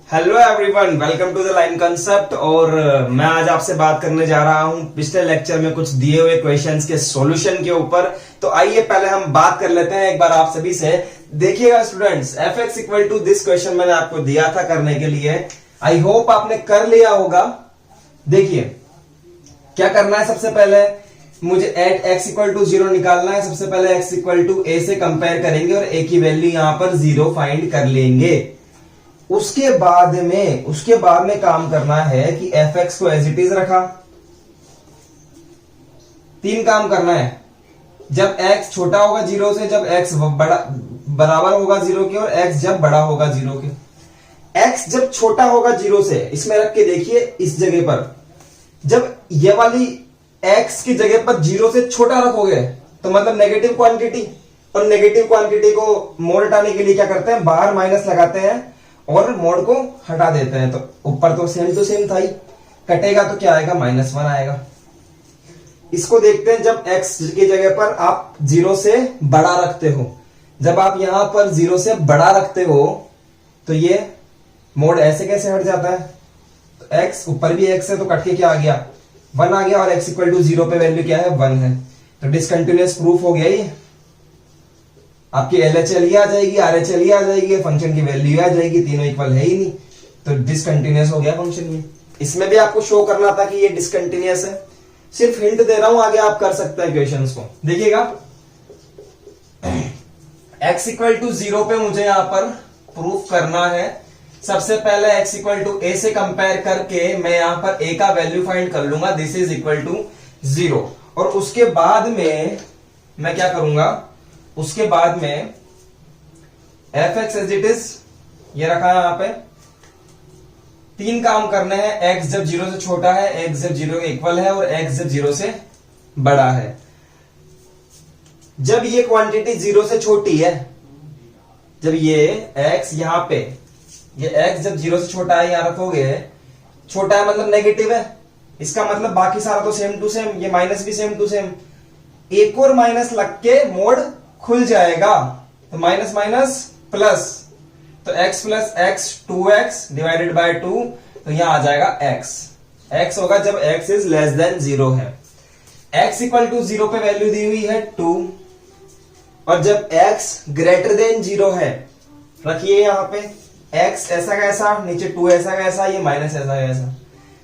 Hello everyone, welcome to the line concept. और मैं आज आपसे बात करने जा रहा हूं पिछले लेक्चर में कुछ दिए हुए क्वेश्चंस के सॉल्यूशन के ऊपर। तो आइए पहले हम बात कर लेते हैं एक बार आप सभी से। देखिएगा students, F X equal to this question मैंने आपको दिया था करने के लिए। आई होप आपने कर लिया होगा। देखिए क्या करना है, सबसे पहले मुझे एट एक्स इक्वल टू 0 निकालना है। सबसे पहले एक्स इक्वल टू ए से कंपेयर करेंगे और ए की वैल्यू यहां पर 0 फाइंड कर लेंगे। उसके बाद में काम करना है कि एफ एक्स को एज इट इज रखा। 3 काम करना है। जब x छोटा होगा 0 से, जब x बराबर होगा 0 के, और x जब बड़ा होगा 0 के। x जब छोटा होगा 0 से, इसमें रख के देखिए इस जगह पर, जब ये वाली x की जगह पर 0 से छोटा रखोगे तो मतलब नेगेटिव क्वांटिटी, और नेगेटिव क्वांटिटी को मोड़ हटाने के लिए क्या करते हैं, बाहर माइनस लगाते हैं और मोड को हटा देते हैं। तो ऊपर तो सेम टू सेम था ही, कटेगा तो क्या आएगा, -1 आएगा। इसको देखते हैं जब x की जगह पर आप 0 से बड़ा रखते हो। जब आप यहां पर 0 से बड़ा रखते हो तो ये मोड ऐसे कैसे हट जाता है, तो x ऊपर भी x है तो कट के क्या आ गया, 1 आ गया, और x इक्वल टू 0 पे वैल्यू क्या है, 1 है। तो डिसकंटिन्यूअस प्रूफ हो गया ये। आपकी LHL ही आ जाएगी, RHL ही आ जाएगी, फंक्शन की वैल्यू आ जाएगी, तीनों इक्वल है ही नहीं, तो डिसकंटिन्यूअस हो गया फंक्शन में। इसमें भी आपको शो करना था कि ये डिसकंटिन्यूअस है। सिर्फ हिंट दे रहा हूं, आगे आप कर सकते हैं क्वेश्चंस को। देखिएगा x इक्वल टू 0 पे मुझे यहां पर प्रूफ करना है। सबसे पहले x इक्वल टू a से कंपेयर करके मैं यहां पर a का वैल्यू फाइंड कर लूंगा, दिस इज इक्वल टू 0। और उसके बाद में मैं क्या करूंगा, उसके बाद में F X as it is ये रखा है यहां पे। 3 काम करने हैं, x जब 0 से छोटा है, x जब 0 के इक्वल है, और x जब 0 से बड़ा है। जब ये क्वांटिटी 0 से छोटी है, जब ये x यहां पे, ये x जब 0 से छोटा है, यहां रखोगे, छोटा है मतलब नेगेटिव है, इसका मतलब बाकी सारा तो सेम टू सेम, ये माइनस भी सेम टू सेम। एक और माइनस लग के मोड खुल जाएगा, तो माइनस माइनस प्लस, तो x plus x 2x divided by 2, तो यहां आ जाएगा x होगा जब x इज लेस देन 0 है। x इक्वल टू 0 पे वैल्यू दी हुई है 2, और जब x ग्रेटर देन 0 है, रखिए यहां पे x ऐसा कैसा, नीचे 2 ऐसा कैसा, ये माइनस ऐसा कैसा।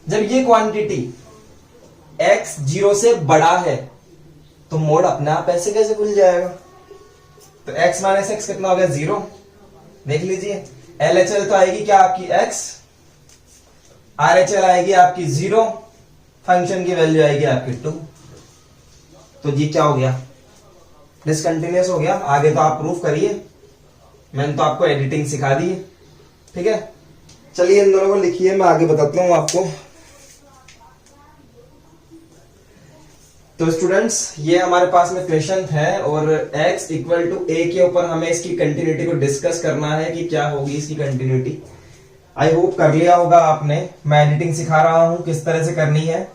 जब ये क्वांटिटी x 0 से बड़ा है तो मोड अपने आप ऐसे कैसे खुल जाएगा, तो x माइनस एक्स कितना हो गया, 0। देख लीजिए LHL तो आएगी क्या आपकी x, RHL आएगी आपकी 0, फंक्शन की वैल्यू आएगी आपकी 2। तो ये क्या हो गया, डिसकंटिन्यूअस हो गया। आगे तो आप प्रूफ करिए, मैंने तो आपको एडिटिंग सिखा दी है, ठीक है। चलिए इन दोनों को लिखिए, मैं आगे बताता हूं आपको। तो स्टूडेंट्स, ये हमारे पास में क्वेश्चन है, और x इक्वल टू a के ऊपर हमें इसकी कंटिन्यूटी को डिस्कस करना है कि क्या होगी इसकी कंटिन्यूटी। आई होप कर लिया होगा आपने, मैं एडिटिंग सिखा रहा हूं किस तरह से करनी है।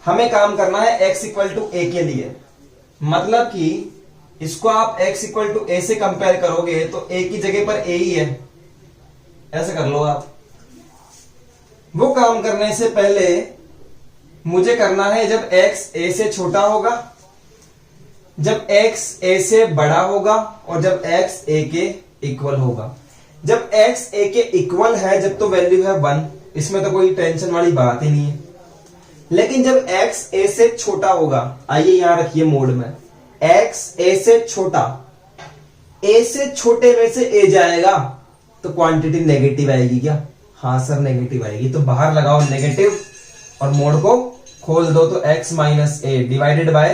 हमें काम करना है x इक्वल टू a के लिए, मतलब कि इसको आप x इक्वल टू a से कंपेयर करोगे तो a की जगह पर a ही है, ऐसे कर लो आप। वो काम करने से पहले मुझे करना है, जब x a से छोटा होगा, जब x a से बड़ा होगा, और जब x a के इक्वल होगा। जब x a के इक्वल है, जब तो वैल्यू है 1, इसमें तो कोई टेंशन वाली बात ही नहीं है। लेकिन जब x a से छोटा होगा, आइए यहां रखिए मोड में, x a से छोटा, a से छोटे में से a जाएगा तो क्वांटिटी नेगेटिव आएगी क्या, हाँ सर नेगेटिव आएगी। तो बाहर लगाओ नेगेटिव और मोड को खोल दो, तो x minus A divided by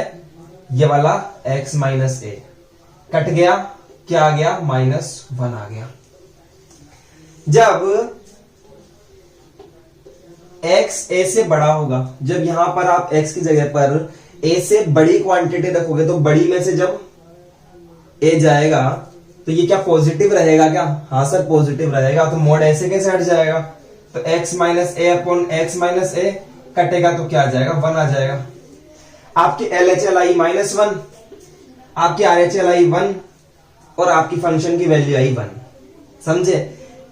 ये वाला x माइनस ए, कट गया, क्या आ गया, -1 आ गया। जब x a से बड़ा होगा, जब यहां पर आप x की जगह पर a से बड़ी क्वांटिटी रखोगे, तो बड़ी में से जब a जाएगा तो ये क्या पॉजिटिव रहेगा क्या, हाँ सर पॉजिटिव रहेगा। तो मोड ऐसे कैसे हट जाएगा, तो x माइनस ए अपॉन एक्स माइनस ए, कटेगा तो क्या आ जाएगा, 1 आ जाएगा। आपकी LHL आई -1, आपकी RHL आई 1, और आपकी फंक्शन की वैल्यू आई 1, समझे।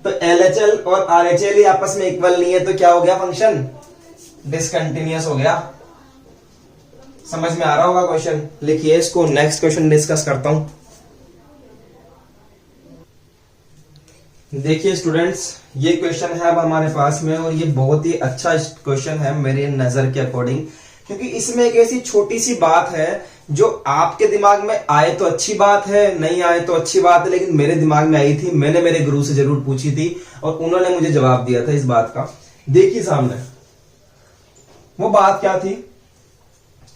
तो LHL और RHL ही आपस में इक्वल नहीं है, तो क्या हो गया फंक्शन? डिसकंटिन्यूअस हो गया। समझ में आ रहा होगा क्वेश्चन? लिखिए इसको, नेक्स्ट क्वेश्चन डिस्कस करता हूं। देखिए स्टूडेंट्स, ये क्वेश्चन है अब हमारे पास में, और ये बहुत ही अच्छा क्वेश्चन है मेरे नजर के अकॉर्डिंग, क्योंकि इसमें एक ऐसी छोटी सी बात है जो आपके दिमाग में आए तो अच्छी बात है, नहीं आए तो अच्छी बात है, लेकिन मेरे दिमाग में आई थी, मैंने मेरे गुरु से जरूर पूछी थी और उन्होंने मुझे जवाब दिया था इस बात का। देखिए सामने वो बात क्या थी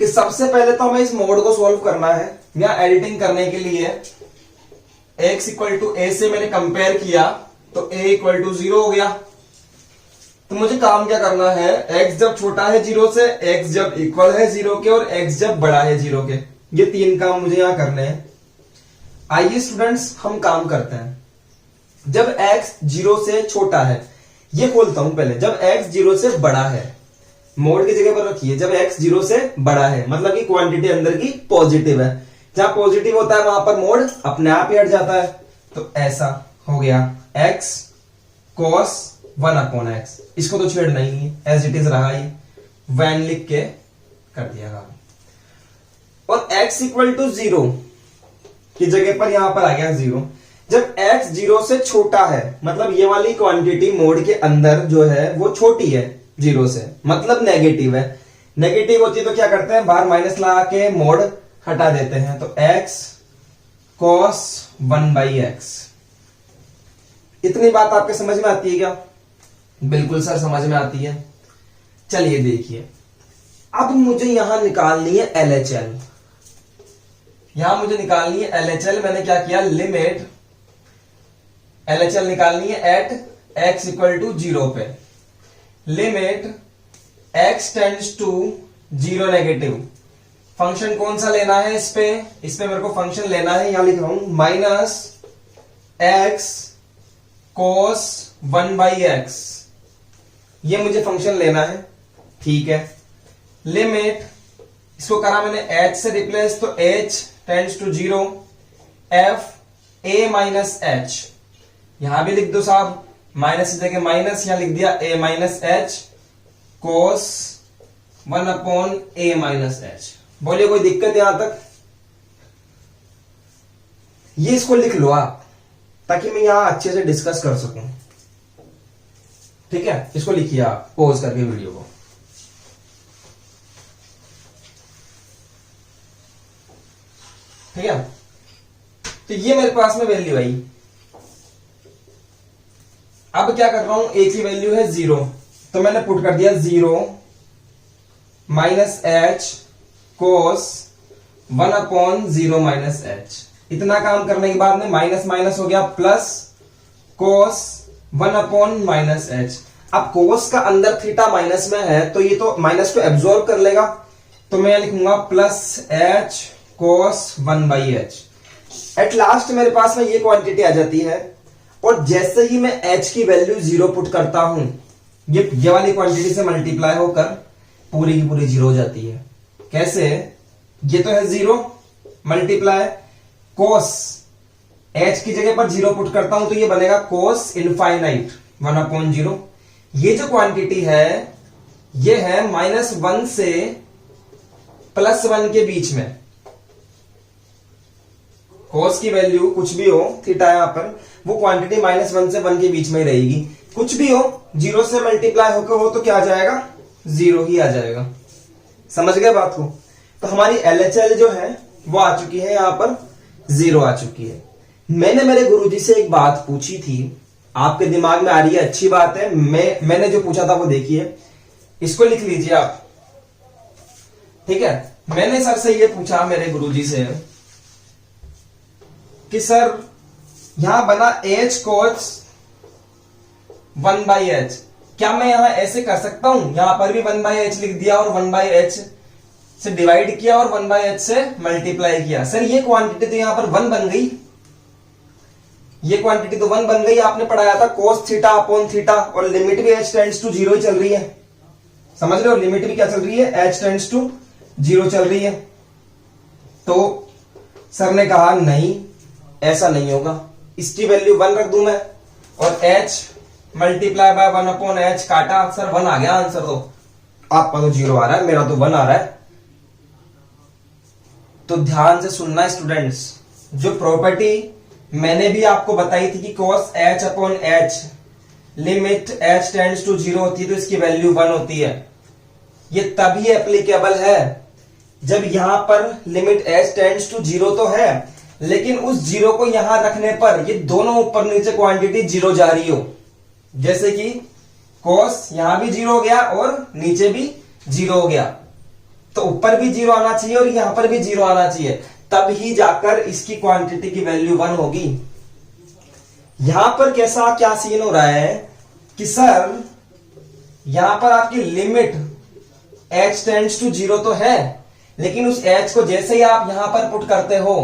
कि सबसे पहले तो हमें इस मोड को सॉल्व करना है, या एडिटिंग करने के लिए x इक्वल टू ए से मैंने कंपेयर किया तो a इक्वल टू 0 हो गया। तो मुझे काम क्या करना है, x जब छोटा है 0 से, x जब इक्वल है 0 के, और x जब बड़ा है 0 के, ये तीन काम मुझे यहां करने हैं। आइए स्टूडेंट्स हम काम करते हैं। जब x 0 से छोटा है, ये खोलता हूं पहले, जब x 0 से बड़ा है, मोड की जगह पर रखिए, जब x 0 से बड़ा है मतलब कि क्वांटिटी अंदर की पॉजिटिव है, जहां पॉजिटिव होता है वहां पर मोड अपने आप ही हट जाता है। तो ऐसा हो गया x cos 1/x, इसको तो छेड़ना ही नहीं है, एज इट इज रहा ही, वैन लिख के कर दिया काम। और x इक्वल टू 0 की जगह पर यहां पर आ गया 0। जब x 0 से छोटा है, मतलब ये वाली क्वांटिटी मोड के अंदर जो है वो छोटी है 0 से, मतलब नेगेटिव है। नेगेटिव होती है तो क्या करते हैं, बाहर माइनस लगा के मोड हटा देते हैं। तो x cos 1/x, इतनी बात आपके समझ में आती है क्या? बिल्कुल सर समझ में आती है। चलिए देखिए, अब मुझे यहां निकालनी है LHL। यहां मुझे निकालनी है LHL। मैंने क्या किया, लिमिट LHL निकालनी है एट x इक्वल टू 0 पे। Limit x tends to 0 negative. Function कौन सा लेना है इस पे मेरे को फंक्शन लेना है, यहां लिख रहा हूं माइनस x cos 1/x, ये मुझे फंक्शन लेना है, ठीक है। लिमिट, इसको करा मैंने h से रिप्लेस, तो h tends to 0, f a minus h, यहां भी लिख दो साहब, माइनस की जगह माइनस, यहां लिख दिया a minus h cos 1/a minus h। बोलिए कोई दिक्कत यहां तक? ये इसको लिख लो आप, ताकि मैं यहां अच्छे से डिस्कस कर सकूं, ठीक है। इसको लिखिए आप पॉज करके वीडियो को। ठीक है, तो ये मेरे पास में वैल्यू आई। अब क्या कर रहा हूं, एक ही वैल्यू है 0, तो मैंने पुट कर दिया 0 minus h cos 1/0 minus h। इतना काम करने के बाद में माइनस माइनस हो गया प्लस cos 1/माइनस h। अब cos का अंदर थीटा माइनस में है, तो ये तो माइनस को एब्जॉर्ब कर लेगा, तो मैं लिखूंगा plus h cos 1/h। At last मेरे पास में ये क्वांटिटी आ जाती है, और जैसे ही मैं h की वैल्यू 0 पुट करता हूं, ये वाली क्वांटिटी से मल्टीप्लाई होकर पूरी की पूरी 0 हो जाती है। कैसे? ये तो है 0 मल्टीप्लाई cos, h की जगह पर 0 पुट करता हूं तो ये बनेगा cos इनफाइनाइट 1/0। ये जो क्वांटिटी है ये है -1 से +1 के बीच में। cos की वैल्यू कुछ भी हो, थीटा यहां पर, वो क्वांटिटी -1 से 1 के बीच में ही रहेगी। कुछ भी हो, 0 से मल्टीप्लाई होकर हो तो क्या आ जाएगा, 0 ही आ जाएगा। समझ गए बात को? तो हमारी LHL जो है वो आ चुकी है, यहां पर 0 आ चुकी है। मैंने मेरे गुरुजी से एक बात पूछी थी, आपके दिमाग में आ रही है, अच्छी बात है। मैंने जो पूछा था वो देखिए, इसको लिख लीजिए आप, ठीक है। मैंने सर से ये पूछा मेरे गुरुजी से कि सर यहां बना h cos 1/h, क्या मैं यहां ऐसे कर सकता हूं, यहां पर भी 1/h लिख दिया और 1/h से डिवाइड किया और 1/h से मल्टीप्लाई किया। सर ये क्वांटिटी तो यहां पर 1 बन गई, ये क्वांटिटी तो 1 बन गई। आपने पढ़ाया था cos थीटा अपॉन थीटा, और लिमिट भी h टेंड्स टू 0 ही चल रही है। समझ रहे हो, लिमिट भी क्या चल रही है, h टेंड्स टू 0 चल रही है। तो सर ने कहा नहीं, ऐसा नहीं होगा, इसकी वैल्यू 1 रख दूं मैं और h मल्टीप्लाई बाय 1/h काटा, सर 1 आ गया आंसर, तो आपका तो 0 आ रहा है, मेरा तो 1 आ रहा है। तो ध्यान से सुनना स्टूडेंट्स, जो प्रॉपर्टी मैंने भी आपको बताई थी कि cos h/h limit h tends to 0 होती है तो इसकी वैल्यू 1 होती है, ये तभी एप्लीकेबल है जब यहां पर लिमिट h टेंड्स टू 0 तो है, लेकिन उस 0 को यहां रखने पर ये दोनों ऊपर नीचे क्वांटिटी 0 जा रही हो। जैसे कि cos यहां भी 0 हो गया और नीचे भी 0 हो गया, तो ऊपर भी 0 आना चाहिए और यहां पर भी 0 आना चाहिए, तब ही जाकर इसकी क्वांटिटी की वैल्यू 1 होगी। यहां पर क्या सीन हो रहा है कि सर यहां पर आपकी लिमिट h टेंड्स टू 0 तो है, लेकिन उस h को जैसे ही आप यहां पर पुट करते हो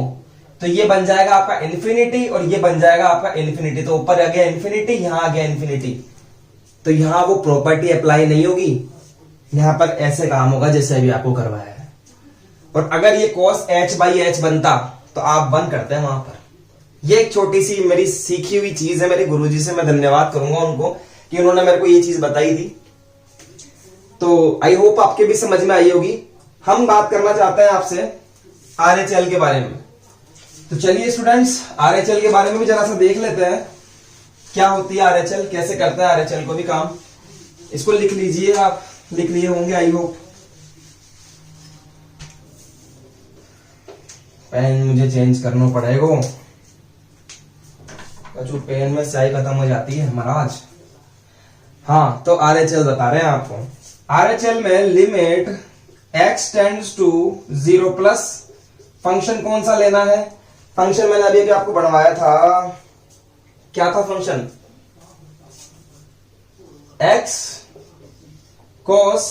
तो ये बन जाएगा आपका इन्फिनिटी और ये बन जाएगा आपका इन्फिनिटी, तो ऊपर आ गया इन्फिनिटी, यहां आ गया इन्फिनिटी, तो यहां वो प्रॉपर्टी अप्लाई नहीं होगी, यहां पर ऐसे काम होगा जैसे अभी आपको करवाया है। और अगर ये cos h/h बनता तो आप 1 करते हैं वहां पर। ये एक छोटी सी मेरी सीखी हुई चीज है, मेरे गुरुजी से मैं धन्यवाद करूंगा उनको कि उन्होंने मेरे को ये चीज बताई थी। तो आई होप आपके भी समझ में आई होगी। हम बात करना चाहते हैं आपसे RHL के बारे में, तो चलिए स्टूडेंट्स RHL के बारे में भी जरा सा देख लेते हैं, क्या होती है RHL, कैसे करता है RHL को भी काम। इसको लिख लीजिए, आप लिख लिए होंगे आई होप। पेन मुझे चेंज करना पड़ेगा, जो पेन में स्याही खत्म हो जाती है महाराज। हाँ, तो RHL बता रहे हैं आपको। RHL में limit x tends to 0 plus function कौन सा लेना है, फंक्शन मैंने अभी आपको बनवाया था, क्या था फंक्शन, x cos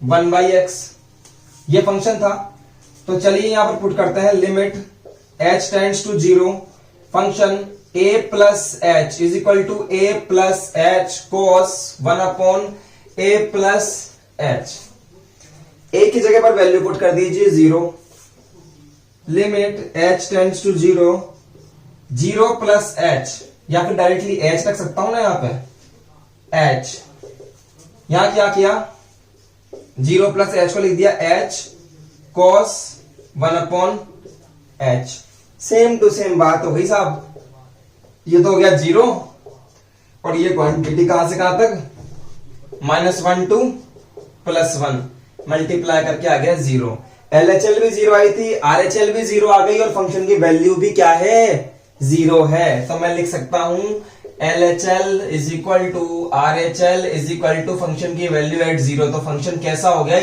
1/x, ये फंक्शन था। तो चलिए यहां पर पुट करते हैं limit h tends to 0 function a plus h is equal to a plus h cos 1/a plus h। a की जगह पर वैल्यू पुट कर दीजिए 0, limit h tends to 0 plus h, या फिर डायरेक्टली h रख सकता हूं ना यहां पे h। यहां क्या किया, 0 प्लस h को लिख दिया h cos 1/h। Same to same बात हो गई साहब, ये तो हो गया 0 और ये क्वांटिटी कहां से कहां तक, -1 टू +1 मल्टीप्लाई करके आ गया 0। LHL भी 0 आई थी, RHL भी 0 आ गई और फंक्शन की वैल्यू भी क्या है, 0 है। तो मैं लिख सकता हूं LHL is equal to RHL is equal to function की वैल्यू एट 0। तो फंक्शन कैसा हो गया,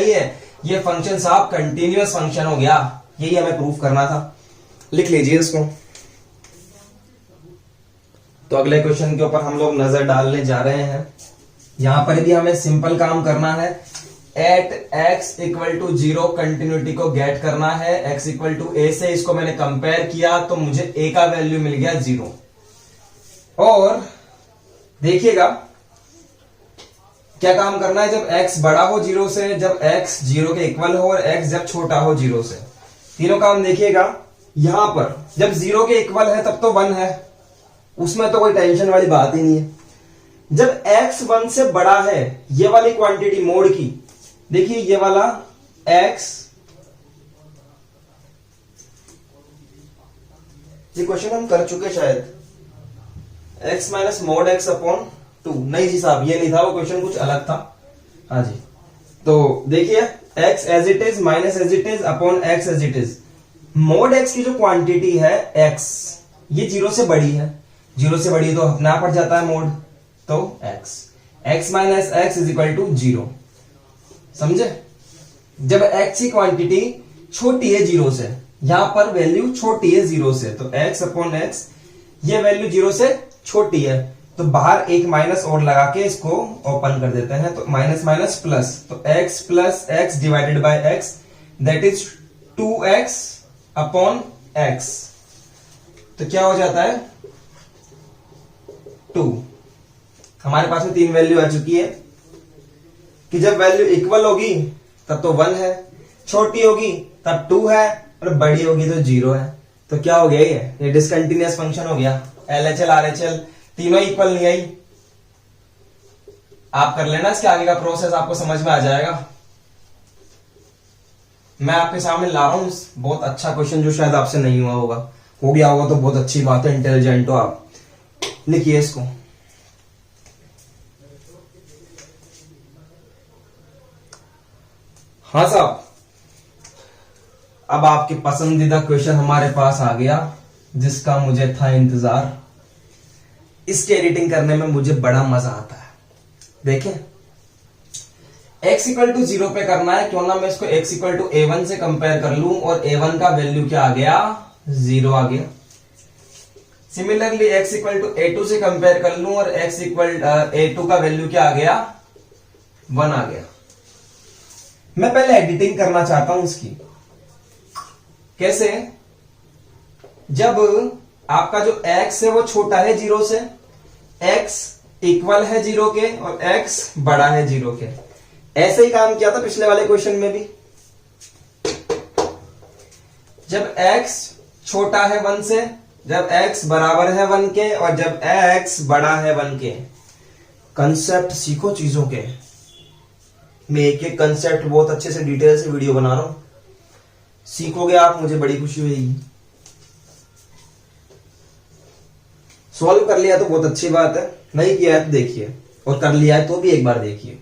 ये फंक्शन साहब कंटिन्यूअस फंक्शन हो गया, यही हमें प्रूफ करना था। लिख लीजिए इसको। तो अगले क्वेश्चन के ऊपर हम लोग नजर डालने जा रहे हैं। यहां पर भी हमें सिंपल काम करना है, at x equal to 0 continuity को गेट करना है। x इक्वल टू a से इसको मैंने कंपेयर किया तो मुझे a का वैल्यू मिल गया 0। और देखिएगा क्या काम करना है, जब x बड़ा हो 0 से, जब x 0 के इक्वल हो और x जब छोटा हो 0 से, तीनों काम देखिएगा। यहां पर जब 0 के इक्वल है तब तो 1 है, उसमें तो कोई टेंशन वाली बात ही नहीं है। जब x 1 से बड़ा है, ये वाली क्वांटिटी मोड की, देखिए ये वाला x, ये क्वेश्चन हम कर चुके शायद, x minus mode x upon 2, नहीं जी साहब ये नहीं था, वो क्वेश्चन कुछ अलग था। हाँ जी, तो देखिए x as it is minus as it is upon x as it is. Mod x की जो क्वांटिटी है x, ये 0 से बड़ी है, 0 से बड़ी तो अपने आप हट जाता है मोड, तो x minus x is equal to 0। समझे, जब x की क्वांटिटी छोटी है 0 से, यहां पर वैल्यू छोटी है 0 से, तो x अपॉन x, ये वैल्यू 0 से छोटी है, तो बाहर एक माइनस और लगा के इसको ओपन कर देते हैं, तो माइनस माइनस प्लस, तो x plus x divided by x, that is 2x upon x। तो क्या हो जाता है 2। हमारे पास में 3 वैल्यू आ चुकी है कि जब वैल्यू इक्वल होगी तब तो 1 है, छोटी होगी तब 2 है, और बड़ी होगी तो 0 है। तो क्या हो गया, ये डिसकंटिन्यूअस फंक्शन हो गया। LHL RHL तीनों इक्वल नहीं आई। आप कर लेना, इसके आगे का प्रोसेस आपको समझ में आ जाएगा। मैं आपके सामने ला रहा हूं बहुत अच्छा क्वेश्चन जो शायद आपसे नहीं हुआ होगा, हो गया होगा तो बहुत अच्छी बात है, इंटेलिजेंट हो आप। लिखिए इसको। हाँ साहब, अब आपके पसंदीदा क्वेश्चन हमारे पास आ गया जिसका मुझे था इंतजार। इसके एडिटिंग करने में मुझे बड़ा मजा आता है। देखें, x इक्वल टू 0 पे करना है, क्यों ना मैं इसको x इक्वल टू a1 से कंपेयर कर लूं और a1 का वैल्यू क्या आ गया, 0 आ गया। Similarly x equal to a2 से कंपेयर कर लूं और x इक्वल a2 का वैल्यू क्या आ गया, 1 आ गया। मैं पहले एडिटिंग करना चाहता हूं इसकी। कैसे? जब आपका जो x है वो छोटा है 0 से, x इक्वल है 0 के और x बड़ा है 0 के। ऐसे ही काम किया था पिछले वाले क्वेश्चन में भी। जब x छोटा है 1 से, जब x बराबर है 1 के और जब x बड़ा है 1 के। कंसेप्ट सीखो चीजों के। मैं एक एक कंसेप्ट बहुत अच्छे से डिटेल से वीडियो बना रहा हूं, सीखोगे आप, मुझे बड़ी खुशी होगी। सॉल्व कर लिया तो बहुत अच्छी बात है, नहीं किया है तो देखिए, और कर लिया है तो भी एक बार देखिए।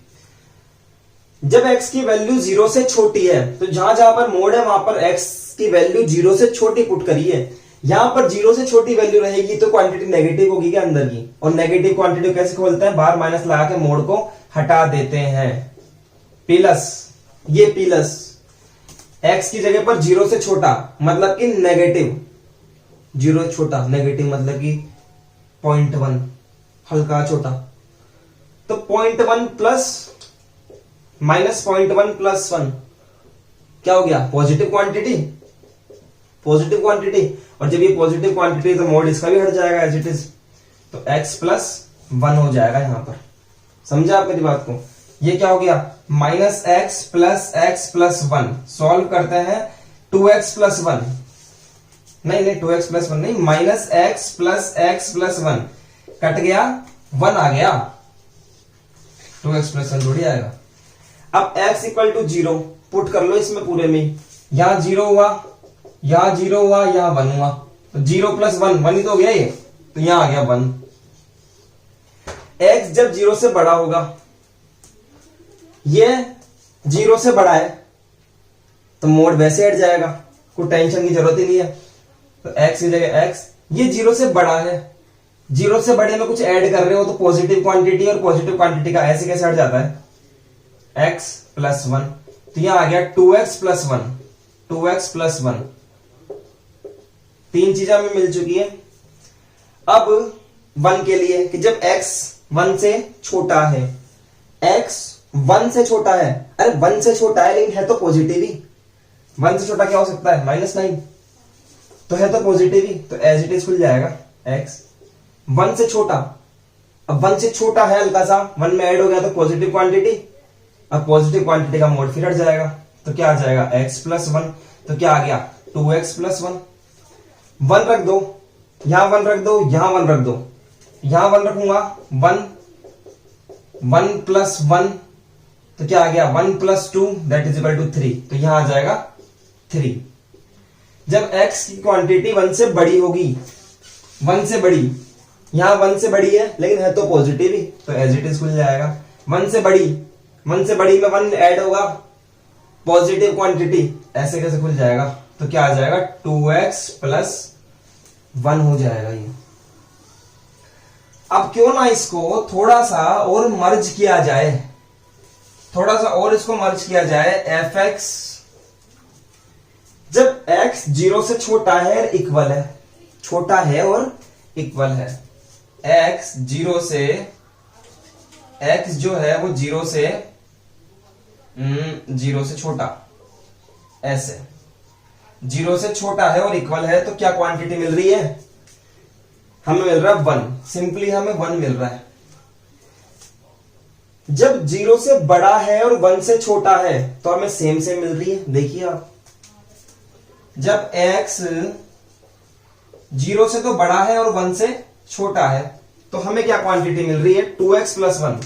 जब x की वैल्यू 0 से छोटी है तो जहां जहां पर मोड है वहां पर x की वैल्यू 0 से छोटी पुट करिए। यहां पर 0 से छोटी वैल्यू रहेगी तो क्वांटिटी नेगेटिव होगी क्या अंदर की, और नेगेटिव क्वांटिटी कैसे खोलते हैं, बाहर माइनस लगा के मोड को हटा देते हैं। प्लस, ये प्लस x की जगह पर 0 से छोटा मतलब कि नेगेटिव, 0 छोटा नेगेटिव मतलब कि 0.1 हल्का छोटा, तो 0.1 प्लस माइनस 0.1 प्लस 1 क्या हो गया, पॉजिटिव क्वांटिटी, पॉजिटिव क्वांटिटी। और जब ये पॉजिटिव क्वांटिटी तो मोड इसका भी हट जाएगा एज इट इज, तो x प्लस 1 हो जाएगा यहां पर। समझा आप मेरी बात को? ये क्या हो गया, माइनस x प्लस 1। सॉल्व करते हैं 2x प्लस 1, नहीं 2x प्लस 1 नहीं, माइनस x प्लस 1 कट गया, 1 आ गया, 2x प्लस 1 थोड़ी आएगा। अब x इक्वल टू 0 पुट कर लो इसमें पूरे में, यहां 0 हुआ, यहां 0 हुआ, यहां 1 हुआ, तो 0 प्लस 1 1 ही तो हो गया ये, तो यहां आ गया 1। x जब 0 से बड़ा होगा, ये 0 से बड़ा है तो मोड वैसे हट जाएगा, कोई टेंशन की जरूरत ही नहीं है। तो x की जगह x, ये 0 से बड़ा है, 0 से बड़े में कुछ ऐड कर रहे हो तो पॉजिटिव क्वांटिटी, और पॉजिटिव क्वांटिटी का ऐसे कैसे हट जाता है, x प्लस 1, तो यहां आ गया 2x प्लस 1, 2x प्लस 1। तीन चीजें हमें मिल चुकी है। अब 1 के लिए कि जब x 1 से छोटा है, x 1 से छोटा है, अरे 1 से छोटा है लेकिन है तो पॉजिटिव ही, 1 से छोटा क्या हो सकता है, -9, तो है तो पॉजिटिव ही, तो एज इट इज खुल जाएगा x 1 से छोटा। अब 1 से छोटा है हल्का सा, 1 में ऐड हो गया तो पॉजिटिव क्वांटिटी, अब पॉजिटिव क्वांटिटी का मोड फिर हट जाएगा, तो क्या आ जाएगा x प्लस 1, तो क्या आ गया 2x प्लस 1। 1 रख दो, यहां 1 रख दो, यहां 1 रख दो, यहां 1 रखूंगा, 1 प्लस 1, तो क्या आ गया 1 plus 2 that is equal to 3, तो यहां आ जाएगा 3। जब x की क्वांटिटी 1 से बड़ी होगी, 1 से बड़ी, यहां 1 से बड़ी है लेकिन है तो पॉजिटिव ही, तो एज इट इज खुल जाएगा। 1 से बड़ी में 1 ऐड होगा, पॉजिटिव क्वांटिटी, ऐसे कैसे खुल जाएगा, तो क्या आ जाएगा 2x प्लस 1 हो जाएगा ये। अब क्यों ना इसको थोड़ा सा और मर्ज किया जाए, थोड़ा सा और इसको मर्ज किया जाए। fx जब x 0 से छोटा है और इक्वल है, छोटा है और इक्वल है, x 0 से, x जो है वो 0 से छोटा, ऐसे 0 से छोटा है और इक्वल है, तो क्या क्वांटिटी मिल रही है, हमें मिल रहा है 1, सिंपली हमें 1 मिल रहा है। जब 0 से बड़ा है और 1 से छोटा है तो हमें सेम मिल रही है। देखिए आप, जब x 0 से तो बड़ा है और 1 से छोटा है, तो हमें क्या क्वांटिटी मिल रही है 2x प्लस 1।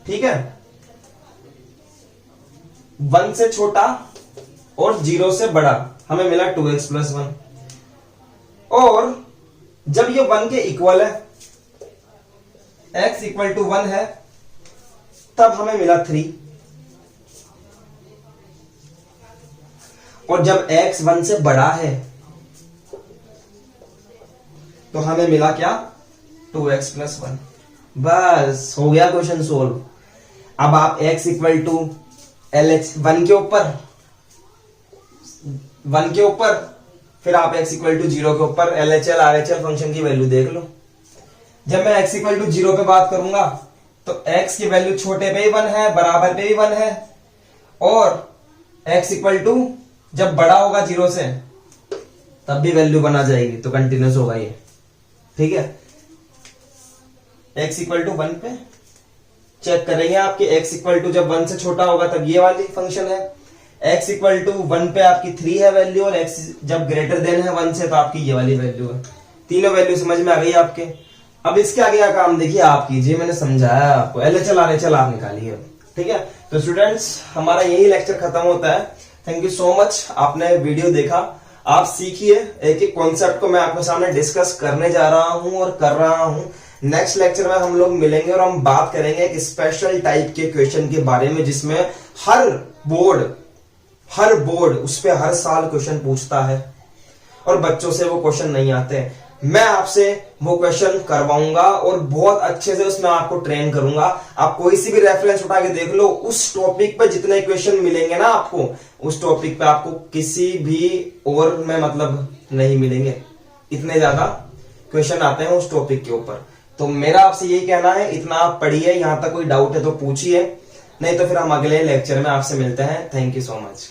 ठीक है, 1 से छोटा और 0 से बड़ा हमें मिला 2x प्लस 1। और जब ये 1 के इक्वल है, x इक्वल टू 1 है, तब हमें मिला 3। और जब x 1 से बड़ा है तो हमें मिला क्या 2x प्लस 1। बस हो गया क्वेश्चन सोल्व। अब आप x इक्वल टू LH 1 के ऊपर फिर आप x इक्वल टू 0 के ऊपर LHL RHL फंक्शन की वैल्यू देख लो। जब मैं x इक्वल टू 0 पे बात करूंगा तो x की वैल्यू छोटे पे ही 1 है, बराबर पे भी 1 है, और x इक्वल टू जब बड़ा होगा 0 से तब भी वैल्यू बना जाएगी, तो कंटिन्यूस होगा ये। ठीक है, x इक्वल टू 1 पे चेक करेंगे आपके x इक्वल टू जब 1 से छोटा होगा तब ये वाली फंक्शन है, x इक्वल टू 1 पे आपकी 3 है वैल्यू, और x जब ग्रेटर देन है 1 से तो आपकी ये वाली वैल्यू है। तीनों वैल्यू समझ में आ गई आपके। अब इसके आगे का काम देखिए आप कीजिए, मैंने समझाया आपको, LHL RHL आप निकालिए। ठीक है, तो स्टूडेंट्स हमारा यही लेक्चर खत्म होता है। थैंक यू सो मच, आपने वीडियो देखा, आप सीखिए। एक एक कॉन्सेप्ट को मैं आपके सामने डिस्कस करने जा रहा हूं और कर रहा हूं। नेक्स्ट लेक्चर में हम लोग मिलेंगे और हम बात करेंगे एक स्पेशल टाइप के क्वेश्चन के बारे में, जिसमें हर बोर्ड उस पे हर साल क्वेश्चन पूछता है और बच्चों से वो क्वेश्चन नहीं आते। मैं आपसे वो क्वेश्चन करवाऊंगा और बहुत अच्छे से उसमें आपको ट्रेन करूंगा। आप कोई सी भी रेफरेंस उठा के देख लो, उस टॉपिक पे जितने क्वेश्चन मिलेंगे ना आपको, उस टॉपिक पे आपको किसी भी और में मतलब नहीं मिलेंगे। इतने ज्यादा क्वेश्चन आते हैं उस टॉपिक के ऊपर। तो मेरा आपसे यही कहना है, इतना आप पढ़िए, यहां तक कोई डाउट है तो पूछिए, नहीं तो फिर हम अगले लेक्चर में आपसे मिलते हैं। Thank you so much.